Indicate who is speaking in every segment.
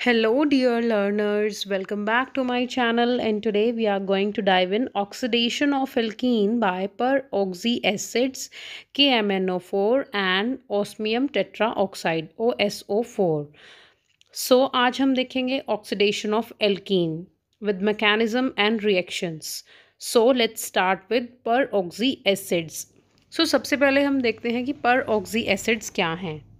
Speaker 1: Hello, dear learners. Welcome back to my channel. And today we are going to dive in oxidation of alkene by peroxy acids KMnO4 and osmium tetraoxide OSO4. So आज हम देखेंगे oxidation of alkene with mechanism and reactions. So let's start with peroxy acids. So सबसे पहले हम देखते हैं कि peroxy acids क्या हैं.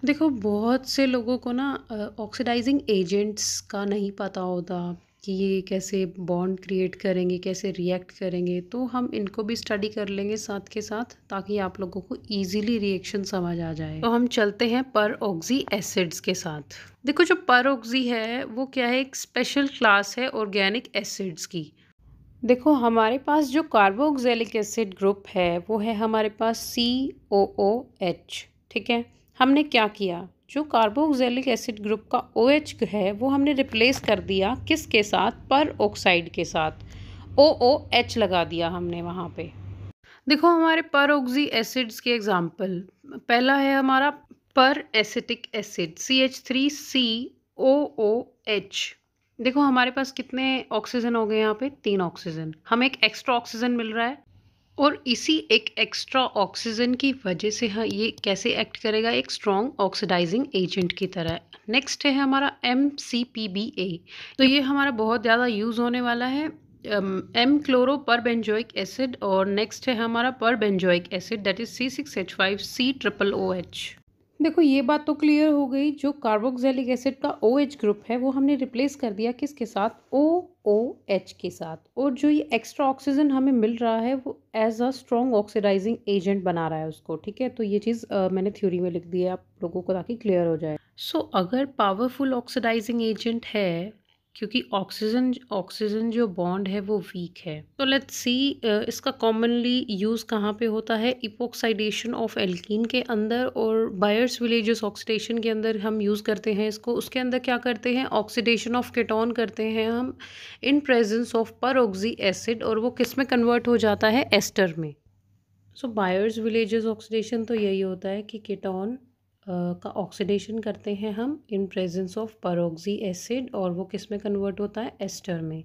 Speaker 1: देखो बहुत से लोगों को ना ऑक्सीडाइजिंग एजेंट्स का नहीं पता होता कि ये कैसे बॉन्ड क्रिएट करेंगे, कैसे रिएक्ट करेंगे, तो हम इनको भी स्टडी कर लेंगे साथ के साथ ताकि आप लोगों को इजीली रिएक्शन समझ आ जाए। तो हम चलते हैं परऑक्सी एसिड्स के साथ। देखो जो परऑक्सी है वो क्या है, एक स्पेशल क्लास है ऑर्गेनिक एसिड्स की। देखो हमारे पास जो कार्बोक्सिलिक एसिड ग्रुप है वो है हमारे पास COOH। ठीक है, हमने क्या किया, जो कार्बोक्सिलिक एसिड ग्रुप का OH है वो हमने रिप्लेस कर दिया किसके साथ, पर ऑक्साइड के साथ, OOH लगा दिया हमने वहाँ पे। देखो हमारे पर ऑक्सी एसिड्स के एग्जाम्पल, पहला है हमारा पर एसिटिक एसिड CH3COOH। देखो हमारे पास कितने ऑक्सीजन हो गए, यहाँ पे 3 ऑक्सीजन, हमें एक एक्स्ट्रा ऑक्सीजन मिल रहा है और इसी एक एक्स्ट्रा ऑक्सीजन की वजह से हाँ ये कैसे एक्ट करेगा, एक स्ट्रॉन्ग ऑक्सीडाइजिंग एजेंट की तरह। नेक्स्ट है हमारा MCPBA, तो ये हमारा बहुत ज़्यादा यूज़ होने वाला है, एम क्लोरो पर बेंजोइक एसिड। और नेक्स्ट है हमारा पर benzoic acid that is C6H5COOH। देखो ये बात तो क्लियर हो गई, जो कार्बोक्सिलिक एसिड का OH ग्रुप है वो हमने रिप्लेस कर दिया किसके साथ, OOH के साथ। और जो ये एक्स्ट्रा ऑक्सीजन हमें मिल रहा है वो as a strong oxidising agent बना रहा है उसको। ठीक है, तो ये चीज़ मैंने थ्योरी में लिख दी है आप लोगों को ताकि क्लियर हो जाए। सो अगर पावरफुल ऑक्सीडाइजिंग एजेंट है, क्योंकि ऑक्सीजन ऑक्सीजन जो बॉन्ड है वो वीक है, तो लेट्स सी इसका कॉमनली यूज़ कहाँ पे होता है, इपोक्साइडेशन ऑफ एल्कीन के अंदर और बायर्स विलेजेस ऑक्सीडेशन के अंदर हम यूज़ करते हैं इसको। उसके अंदर क्या करते हैं, ऑक्सीडेशन ऑफ कीटोन करते हैं हम इन प्रेजेंस ऑफ परऑक्सी एसिड, और वो किस में कन्वर्ट हो जाता है, एस्टर में। सो बायर्स विलेजेस ऑक्सीडेशन तो यही होता है कि कीटोन का ऑक्सीडेशन करते हैं हम इन प्रेजेंस ऑफ परऑक्सी एसिड, और वो किस में कन्वर्ट होता है, एस्टर में।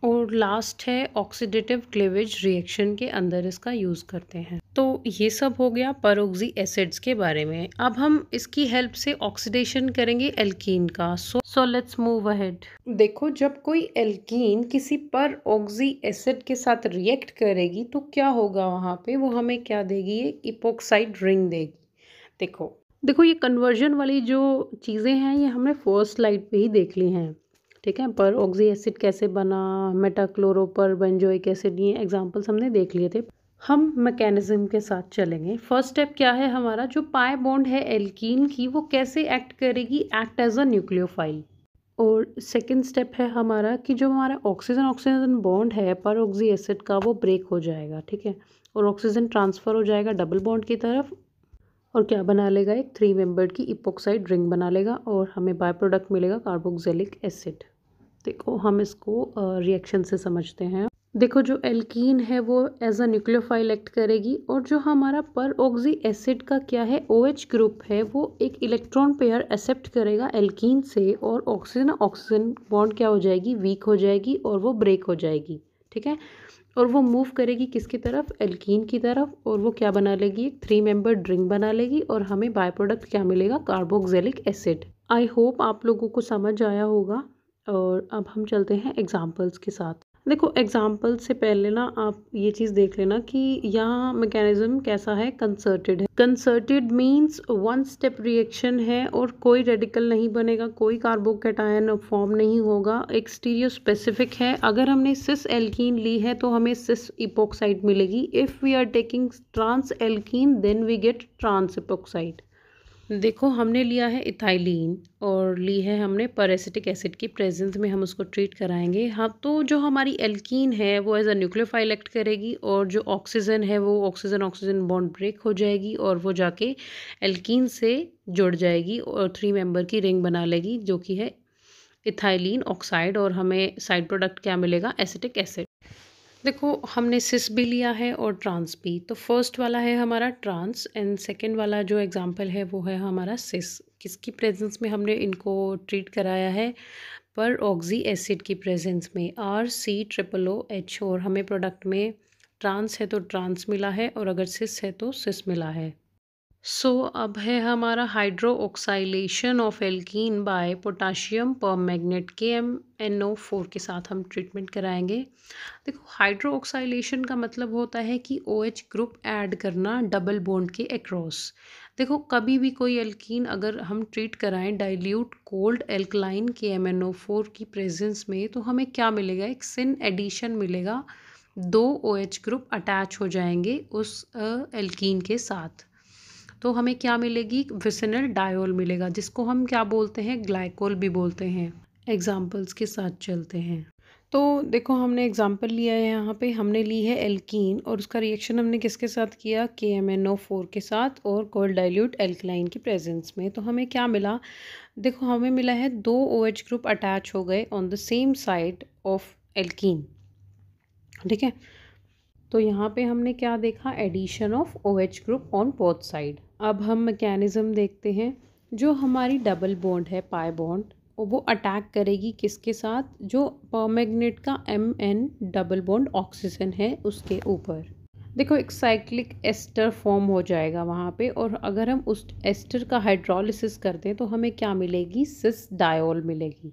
Speaker 1: और लास्ट है ऑक्सीडेटिव क्लीवेज रिएक्शन के अंदर इसका यूज़ करते हैं। तो ये सब हो गया परऑक्सी एसिड्स के बारे में। अब हम इसकी हेल्प से ऑक्सीडेशन करेंगे एल्कीन का। So let's move ahead. देखो जब कोई एल्कीन किसी परऑक्सी एसिड के साथ रिएक्ट करेगी तो क्या होगा, वहाँ पे वो हमें क्या देगी, एक इपोक्साइड रिंग देगी। देखो देखो ये कन्वर्जन वाली जो चीज़ें हैं ये हमने फर्स्ट स्लाइड पे ही देख ली हैं। ठीक है, पर ऑक्सी एसिड कैसे बना, मेटाक्लोरो पर बेंजोइक एसिड, ये एग्जांपल्स हमने देख लिए थे। हम मैकेनिज्म के साथ चलेंगे। फर्स्ट स्टेप क्या है हमारा, जो पाई बॉन्ड है एल्कीन की वो कैसे एक्ट करेगी, एक्ट एज अ न्यूक्लियोफाइल। और सेकंड स्टेप है हमारा कि जो हमारा ऑक्सीजन ऑक्सीजन बॉन्ड है पर ऑक्सी एसिड का वो ब्रेक हो जाएगा। ठीक है, और ऑक्सीजन ट्रांसफ़र हो जाएगा डबल बॉन्ड की तरफ, और क्या बना लेगा, एक 3 मेंबर्ड की इपोक्साइड रिंग बना लेगा, और हमें बाय प्रोडक्ट मिलेगा कार्बोक्सिलिक एसिड। देखो हम इसको रिएक्शन से समझते हैं। देखो जो एल्कीन है वो एज अ न्यूक्लियोफाइल एक्ट करेगी, और जो हमारा पर ऑक्सी एसिड का क्या है, OH ग्रुप है, वो एक इलेक्ट्रॉन पेयर एक्सेप्ट करेगा एल्कीन से, और ऑक्सीजन ऑक्सीजन बॉन्ड क्या हो जाएगी, वीक हो जाएगी और वो ब्रेक हो जाएगी। ठीक है, और वो मूव करेगी किसकी तरफ, एल्कीन की तरफ, और वो क्या बना लेगी, एक 3 मेंबर्ड रिंग बना लेगी, और हमें बाय प्रोडक्ट क्या मिलेगा, कार्बोक्सिलिक एसिड। आई होप आप लोगों को समझ आया होगा। और अब हम चलते हैं एग्जाम्पल्स के साथ। देखो एग्जाम्पल से पहले ना आप ये चीज़ देख लेना कि यहाँ मैकेनिज्म कैसा है, कंसर्टेड है। Concerted means one step reaction है और कोई रेडिकल नहीं बनेगा, कोई कार्बोकैटायन फॉर्म नहीं होगा, एक स्टीरियो स्पेसिफिक है। अगर हमने सिस एल्कीन ली है तो हमें सिस इपोक्साइड मिलेगी। If we are taking trans alkene then we get trans epoxide. देखो हमने लिया है इथाइलीन और ली है हमने परएसिटिक एसिड की प्रेजेंस में, हम उसको ट्रीट कराएंगे। हाँ, तो जो हमारी एल्कीन है वो एज अ न्यूक्लियोफाइल एक्ट करेगी, और जो ऑक्सीजन है वो ऑक्सीजन ऑक्सीजन बॉन्ड ब्रेक हो जाएगी और वो जाके एल्कीन से जुड़ जाएगी और 3 मेंबर की रिंग बना लेगी जो कि है इथाइलीन ऑक्साइड, और हमें साइड प्रोडक्ट क्या मिलेगा, एसिटिक एसिड। देखो हमने सिस भी लिया है और ट्रांस भी, तो फर्स्ट वाला है हमारा ट्रांस एंड सेकंड वाला जो एग्जांपल है वो है हमारा सिस। किसकी प्रेजेंस में हमने इनको ट्रीट कराया है, पर ऑक्सी एसिड की प्रेजेंस में RC OOH, और हमें प्रोडक्ट में ट्रांस है तो ट्रांस मिला है और अगर सिस है तो सिस मिला है। अब है हमारा hydroxylation of alkene by potassium permanganate KMnO4 के साथ हम ट्रीटमेंट कराएंगे। देखो, हाइड्रोक्साइलेशन का मतलब होता है कि OH ग्रुप ऐड करना डबल बॉन्ड के अक्रॉस। देखो, कभी भी कोई एल्कीन अगर हम ट्रीट कराएं डाइल्यूट कोल्ड एल्कलाइन KMnO4 की प्रेजेंस में, तो हमें क्या मिलेगा, एक सिन एडिशन मिलेगा। 2 OH ग्रुप अटैच हो जाएंगे उस एल्कीन के साथ, तो हमें क्या मिलेगी, विसिनल डायोल मिलेगा, जिसको हम क्या बोलते हैं, ग्लाइकोल भी बोलते हैं। एग्जाम्पल्स के साथ चलते हैं। तो देखो, हमने एग्जाम्पल लिया है, यहाँ पे हमने ली है एल्कीन और उसका रिएक्शन हमने किसके साथ किया, KMnO4 के साथ और कोल्ड डाइल्यूट एल्कलाइन की प्रेजेंस में। तो हमें क्या मिला, देखो हमें मिला है 2 OH ग्रुप अटैच हो गए on the same side of alkene. ठीक है, तो यहाँ पे हमने क्या देखा, addition of OH group on both side. अब हम मैकेनिज्म देखते हैं। जो हमारी डबल बॉन्ड है, पाई बॉन्ड, वो अटैक करेगी किसके साथ, जो परमैंगनेट का Mn डबल बॉन्ड ऑक्सीजन है उसके ऊपर। देखो, एक साइक्लिक एस्टर फॉर्म हो जाएगा वहाँ पे, और अगर हम उस एस्टर का हाइड्रोलिसिस करते हैं तो हमें क्या मिलेगी, सिस डायोल मिलेगी।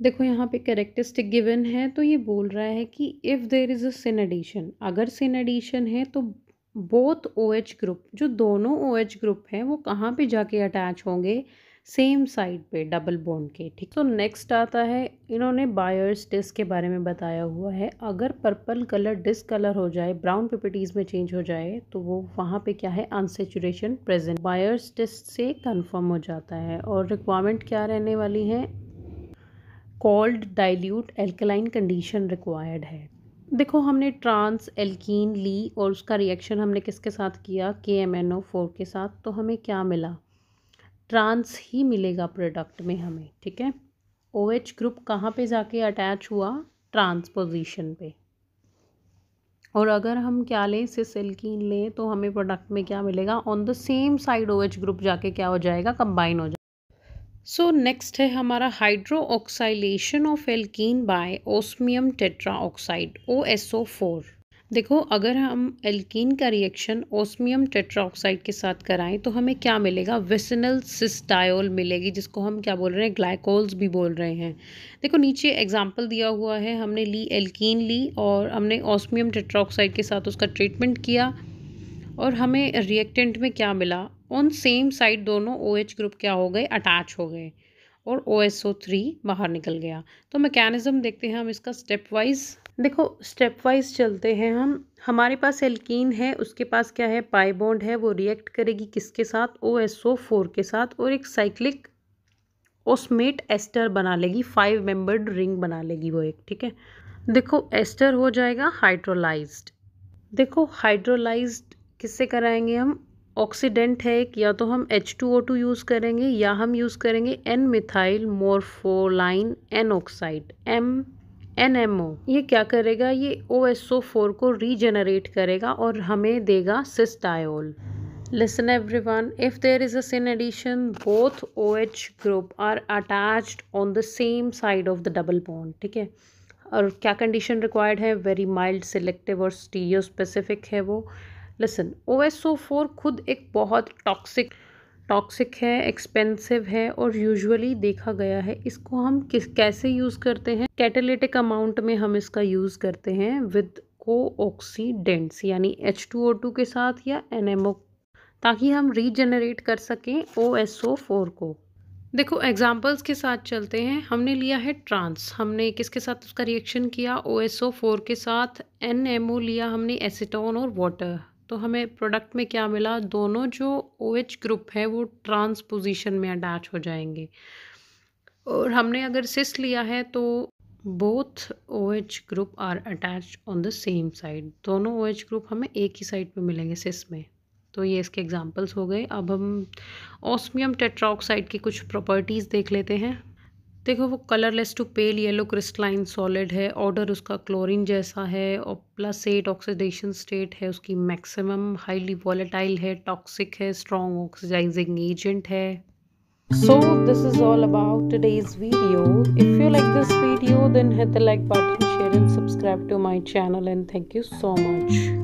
Speaker 1: देखो, यहाँ पे कैरेक्टरिस्टिक गिवन है, तो ये बोल रहा है कि if there is a syn addition, अगर सिन एडिशन है तो बोथ OH ग्रुप, जो दोनों OH ग्रुप हैं, वो कहाँ पे जाके अटैच होंगे, सेम साइड पे डबल बॉन्ड के। ठीक, तो नेक्स्ट आता है, इन्होंने बायर्स टेस्ट के बारे में बताया हुआ है। अगर पर्पल कलर डिसकलर हो जाए, ब्राउन पिपिटीज में चेंज हो जाए, तो वो वहाँ पे क्या है, अनसेचुरेशन प्रेजेंट। बायर्स टेस्ट से कंफर्म हो जाता है। और रिक्वायरमेंट क्या रहने वाली है, cold dilute alkaline condition required है। देखो, हमने ट्रांस एल्कीन ली और उसका रिएक्शन हमने किसके साथ किया, KMnO4 के साथ, तो हमें क्या मिला, ट्रांस ही मिलेगा प्रोडक्ट में हमें। ठीक है, OH ग्रुप कहाँ पे जाके अटैच हुआ, ट्रांस पोजीशन पे। और अगर हम क्या लें, सिस एल्कीन लें, तो हमें प्रोडक्ट में क्या मिलेगा, on the same side OH group जाके क्या हो जाएगा, कंबाइन हो जाएगा। नेक्स्ट है हमारा hydroxylation of alkene by osmium tetroxide OSO4। देखो, अगर हम एल्कीन का रिएक्शन ओस्मियम टेट्राऑक्साइड के साथ कराएं तो हमें क्या मिलेगा, विसिनल सिस डायोल मिलेगी, जिसको हम क्या बोल रहे हैं, ग्लाइकोल्स भी बोल रहे हैं। देखो, नीचे एग्जाम्पल दिया हुआ है, हमने ली एल्कीन ली और हमने ओस्मियम टेट्राऑक्साइड के साथ उसका ट्रीटमेंट किया, और हमें रिएक्टेंट में क्या मिला, ऑन सेम साइड दोनों OH ग्रुप क्या हो गए, अटैच हो गए, और OSO3 बाहर निकल गया। तो मैकेनिज्म देखते हैं हम इसका स्टेप वाइज। देखो, स्टेप वाइज चलते हैं हम। हमारे पास एल्कीन है, उसके पास क्या है, पाई बॉन्ड है, वो रिएक्ट करेगी किसके साथ, OSO4 के साथ, और एक साइक्लिक ओस्मेट एस्टर बना लेगी, 5 मेंबर्ड रिंग बना लेगी वो एक। ठीक है, देखो एस्टर हो जाएगा हाइड्रोलाइज्ड। देखो, हाइड्रोलाइज्ड किससे कराएंगे हम, ऑक्सीडेंट है एक, या तो हम H2O2 यूज़ करेंगे या हम यूज़ करेंगे N methyl morpholine N oxide NMO। ये क्या करेगा, ये OSO4 को रीजेनरेट करेगा और हमें देगा सिस diol. Listen everyone, if there is a sin addition, both OH group are attached on the same side of the double bond। ठीक है, और क्या कंडीशन रिक्वायर्ड है, वेरी माइल्ड, सिलेक्टिव और स्टीरियो स्पेसिफिक है वो। लिसन, OSO4 खुद एक बहुत टॉक्सिक है, एक्सपेंसिव है, और यूजुअली देखा गया है इसको हम कैसे यूज़ करते हैं, कैटालिटिक अमाउंट में हम इसका यूज़ करते हैं विद कोऑक्सीडेंट्स, यानी H2O2 के साथ या NMO, ताकि हम रीजनरेट कर सकें OSO4 को। देखो, एग्जाम्पल्स के साथ चलते हैं। हमने लिया है ट्रांस, हमने किसके साथ उसका रिएक्शन किया, OSO4 के साथ। NMO लिया हमने, एसीटोन और वाटर। तो हमें प्रोडक्ट में क्या मिला, दोनों जो OH ग्रुप है वो ट्रांस पोजीशन में अटैच हो जाएंगे। और हमने अगर सिस लिया है तो both OH group are attach on the same side, दोनों OH ग्रुप हमें एक ही साइड पे मिलेंगे सिस में। तो ये इसके एग्जाम्पल्स हो गए। अब हम ऑस्मियम टेट्राऑक्साइड की कुछ प्रॉपर्टीज़ देख लेते हैं। देखो, वो colourless to pale yellow crystalline solid है, ऑर्डर उसका क्लोरीन जैसा है, और +8 ऑक्सीडेशन स्टेट है उसकी, मैक्सिमम हाईली वॉलेटाइल है, टॉक्सिक है, स्ट्रॉन्ग ऑक्सीडाइजिंग एजेंट है। So this is all about today's video. If you like this video, then hit the like button, share and subscribe to my channel, and thank you so much.